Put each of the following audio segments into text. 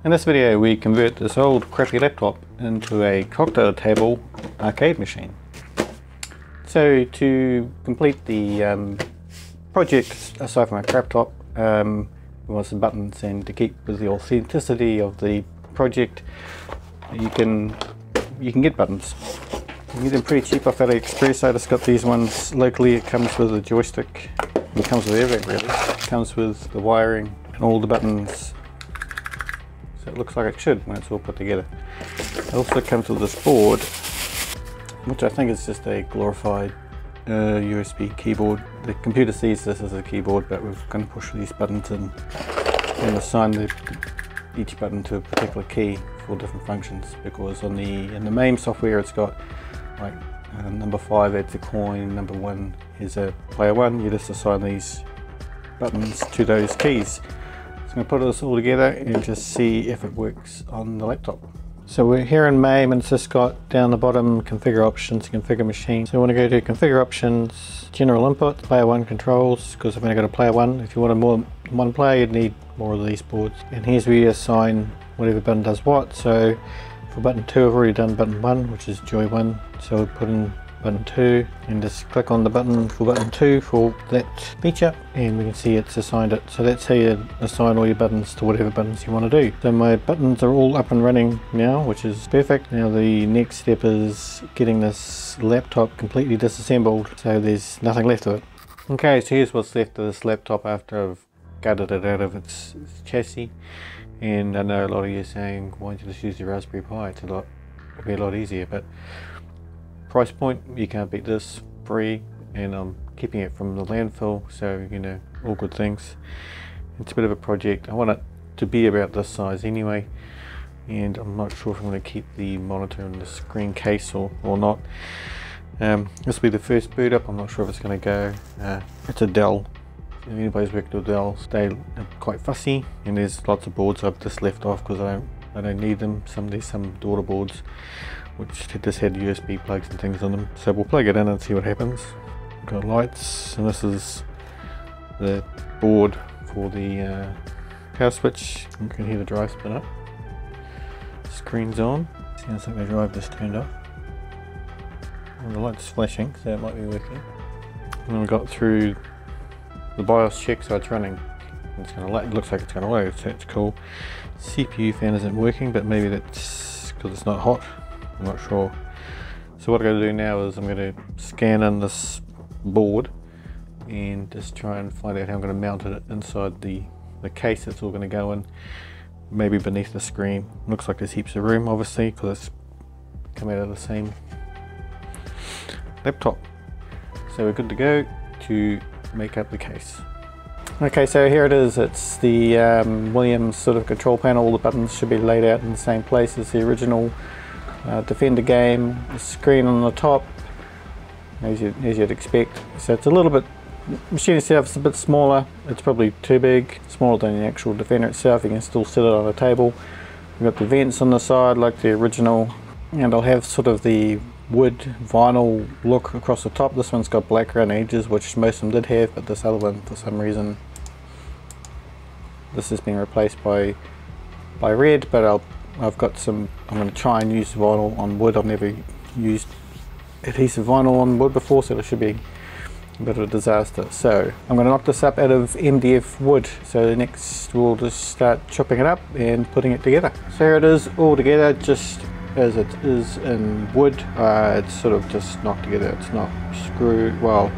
In this video we convert this old crappy laptop into a cocktail table arcade machine. So to complete the project, aside from a crap top, we want some buttons, and to keep with the authenticity of the project, you can get buttons. You can get them pretty cheap off AliExpress. I just got these ones locally. It comes with a joystick. It comes with everything really. It comes with the wiring and all the buttons. So it looks like it should when it's all put together. It also comes with this board, which I think is just a glorified USB keyboard. The computer sees this as a keyboard, but we're going to push these buttons in and assign each button to a particular key for different functions, because in the MAME software it's got like number 5 adds a coin, number 1 is a player 1. You just assign these buttons to those keys. So I'm going to put this all together and just see if it works on the laptop. So we're here in MAME, and it's just got down the bottom configure options, configure machine. So we want to go to configure options, general input, player 1 controls, because I've only got a player 1. If you wanted more than one player, you'd need more of these boards. And here's where you assign whatever button does what. So for button 2 I've already done button 1, which is joy 1. So we'll put in button 2 and just click on the button for button 2 for that feature, and we can see it's assigned it. So that's how you assign all your buttons to whatever buttons you want to do. So my buttons are all up and running now, which is perfect. Now the next step is getting this laptop completely disassembled so there's nothing left of it. Okay, so here's what's left of this laptop after I've gutted it out of its chassis. And I know a lot of you are saying, why don't you just use your Raspberry Pi? It'd be a lot easier, but price point, you can't beat this. Free, and I'm keeping it from the landfill, so you know, all good things. It's a bit of a project. I want it to be about this size anyway, and I'm not sure if I'm going to keep the monitor in the screen case or not. This will be the first boot up. I'm not sure if it's going to go. It's a Dell. If anybody's worked with Dells, they're quite fussy, and there's lots of boards I've just left off because I don't need them. There's some daughter boards which just had USB plugs and things on them. So we'll plug it in and see what happens. Got lights, and this is the board for the power switch. You can hear the drive spin up. Screen's on. Sounds like the drive just turned off. And the light's flashing, so it might be working. And we got through the BIOS check, so it's running. It's going to light. It looks like it's going to load, so it's cool. CPU fan isn't working, but maybe that's because it's not hot. I'm not sure. So what I'm going to do now is I'm going to scan in this board and just try and find out how I'm going to mount it inside the case it's all going to go in, maybe beneath the screen. Looks like there's heaps of room, obviously, because it's come out of the same laptop. So we're good to go to make up the case. Okay, so here it is. It's the Williams sort of control panel. All the buttons should be laid out in the same place as the original Defender game. The screen on the top, as you'd expect. So it's a little bit, the machine itself is a bit smaller. It's probably too big, smaller than the actual Defender itself. You can still sit it on a table. We've got the vents on the side like the original, and I'll have sort of the wood vinyl look across the top. This one's got black around the edges, which most of them did have, but this other one, for some reason, this has been replaced by red. But I'm going to try and use vinyl on wood. I've never used adhesive vinyl on wood before, so it should be a bit of a disaster. So I'm going to knock this up out of MDF wood. So next we'll just start chopping it up and putting it together. So here it is all together, just as it is in wood. It's sort of just knocked together. It's not screwed. Well,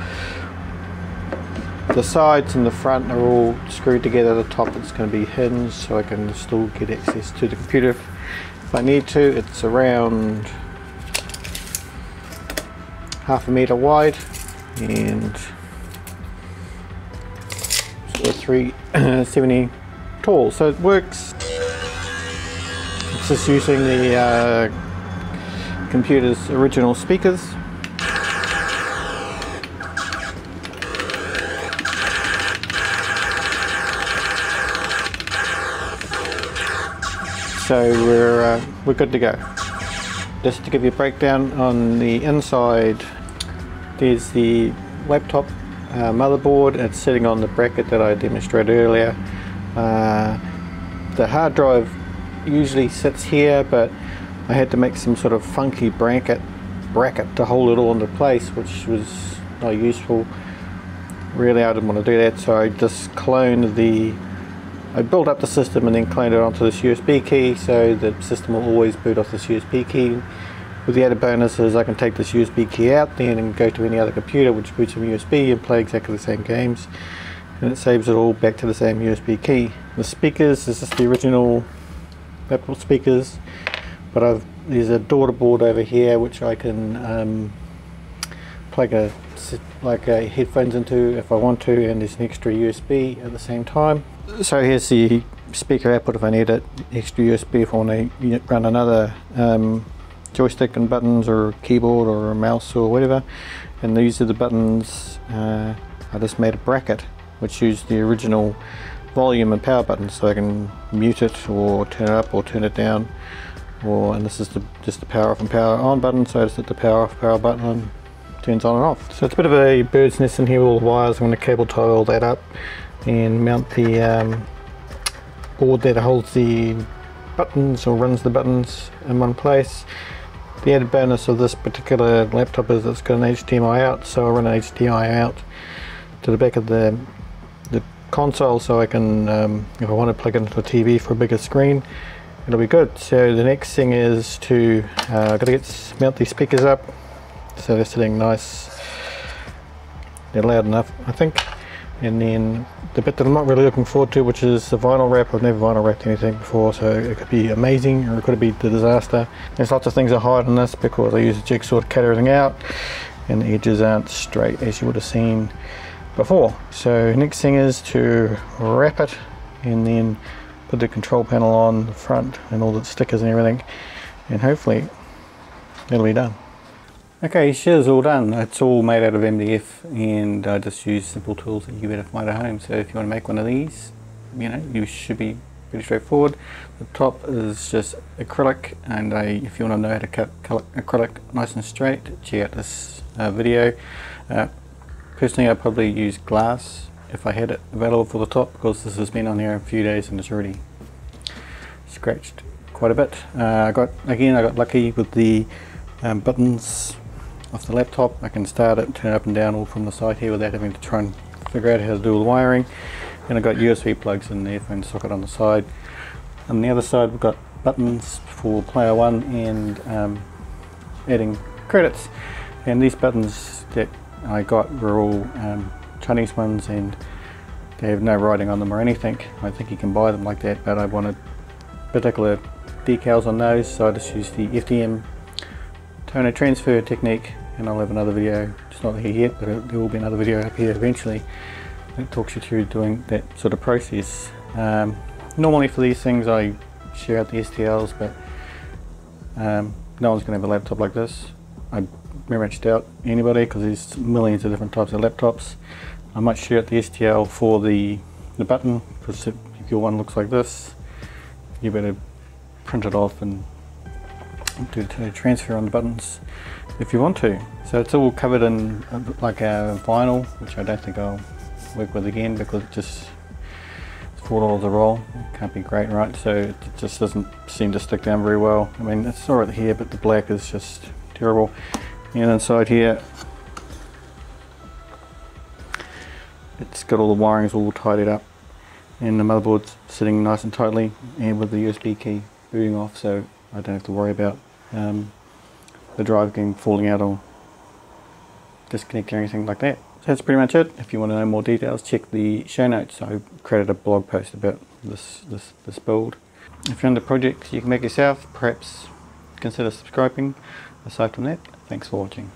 the sides and the front are all screwed together. The top is going to be hinged, so I can still get access to the computer if I need to. It's around half a meter wide and sort of 370 tall. So it works. It's just using the computer's original speakers. So we're good to go. Just to give you a breakdown on the inside, there's the laptop motherboard. It's sitting on the bracket that I demonstrated earlier. The hard drive usually sits here, but I had to make some sort of funky bracket to hold it all into place, which was not useful. Really, I didn't want to do that, so I just I built up the system and then cloned it onto this USB key, so the system will always boot off this USB key. With the added bonus is I can take this USB key out then and go to any other computer which boots from USB and play exactly the same games, and it saves it all back to the same USB key. The speakers, this is the original laptop speakers, but there's a daughter board over here which I can plug a headphones into if I want to, and there's an extra USB at the same time. So here's the speaker output if I need it, extra USB if I want to run another joystick and buttons or a keyboard or a mouse or whatever. And these are the buttons. I just made a bracket which used the original volume and power buttons, so I can mute it or turn it up or turn it down, and this is just the power off and power on button, so I just hit the power off power button and turns on and off. So it's a bit of a bird's nest in here with all the wires. I'm going to cable tie all that up and mount the board that holds the buttons or runs the buttons in one place. The added bonus of this particular laptop is it's got an HDMI out, so I run an HDMI out to the back of the console, so I can, if I want to plug it into a TV for a bigger screen, it'll be good. So the next thing is to I've got to mount these speakers up so they're sitting nice, they're loud enough I think. And then the bit that I'm not really looking forward to, which is the vinyl wrap. I've never vinyl wrapped anything before, so it could be amazing or it could be the disaster. There's lots of things I hide in this because I use a jigsaw to cut everything out and the edges aren't straight as you would have seen before. So next thing is to wrap it and then put the control panel on the front and all the stickers and everything, and hopefully it'll be done. Okay, shear's all done. It's all made out of MDF, and I just use simple tools that you better find at home. So if you want to make one of these, you should be pretty straightforward. The top is just acrylic, and if you want to know how to cut acrylic nice and straight, check out this video. Personally, I'd probably use glass if I had it available for the top, because this has been on here a few days and it's already scratched quite a bit. I got lucky with the buttons off the laptop. I can start it, turn it up and down all from the side here without having to try and figure out how to do all the wiring. And I've got USB plugs in the earphone socket on the side. On the other side we've got buttons for player one and adding credits. And these buttons that I got were all Chinese ones, and they have no writing on them or anything. I think you can buy them like that, but I wanted particular decals on those, so I just used the FDM toner transfer technique, and I'll have another video, it's not here yet, but there will be another video up here eventually that talks you through doing that sort of process. Normally for these things I share out the STLs, but no one's going to have a laptop like this. I very much doubt anybody, because there's millions of different types of laptops. I might share out the STL for the button, because if your one looks like this, you better print it off and do the transfer on the buttons if you want to. So it's all covered in like a vinyl, which I don't think I'll work with again, because it's $4 a roll. It can't be great, right? So it just doesn't seem to stick down very well. I mean, it's alright here, but the black is just terrible. And inside here, it's got all the wirings all tidied up, and the motherboard's sitting nice and tightly, and with the USB key booting off, so I don't have to worry about the drive getting falling out or disconnecting or anything like that. So that's pretty much it. If you want to know more details, check the show notes. I created a blog post about this build. If you're into projects you can make yourself, perhaps consider subscribing. Aside from that, thanks for watching.